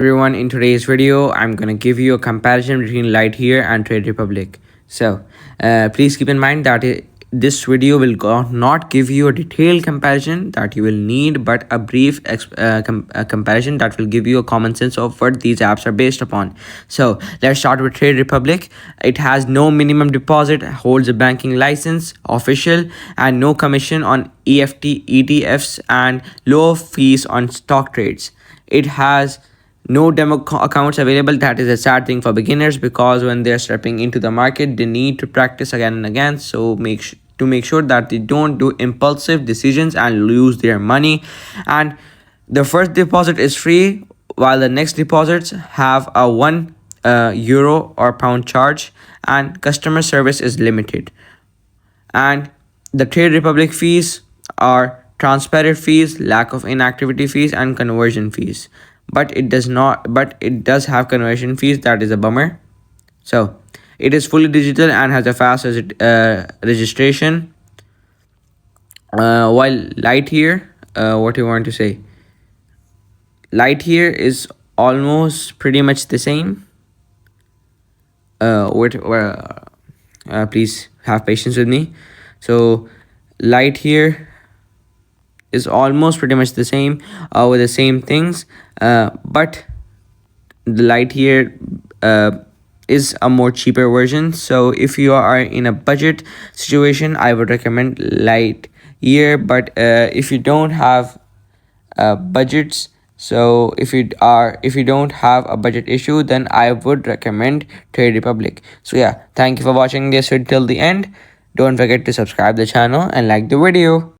Everyone, in today's video I'm going to give you a comparison between Lightyear and Trade Republic. Please keep in mind that this video will not give you a detailed comparison that you will need, but a brief comparison that will give you a common sense of what these apps are based upon. So let's start with Trade Republic. It has no minimum deposit, holds a banking license, official, and no commission on EFT, ETFs, and low fees on stock trades. It has no demo accounts available. That is a sad thing for beginners, because when they're stepping into the market they need to practice again and again. So make sure that they don't do impulsive decisions and lose their money. And the first deposit is free, while the next deposits have a 1 euro or pound charge, and customer service is limited. And the Trade Republic fees are transparent fees, lack of inactivity fees, and conversion fees. But it does have conversion fees. That is a bummer. So it is fully digital and has a fast registration. While Lightyear, what do you want to say? Lightyear is almost pretty much the same. Please have patience with me. So Lightyear is almost pretty much the same, with the same things, but the Lightyear is a more cheaper version. So if you are in a budget situation, I would recommend Lightyear. But if you don't have budgets, so if you don't have a budget issue, then I would recommend Trade Republic. So yeah, thank you for watching this till the end. Don't forget to subscribe the channel and like the video.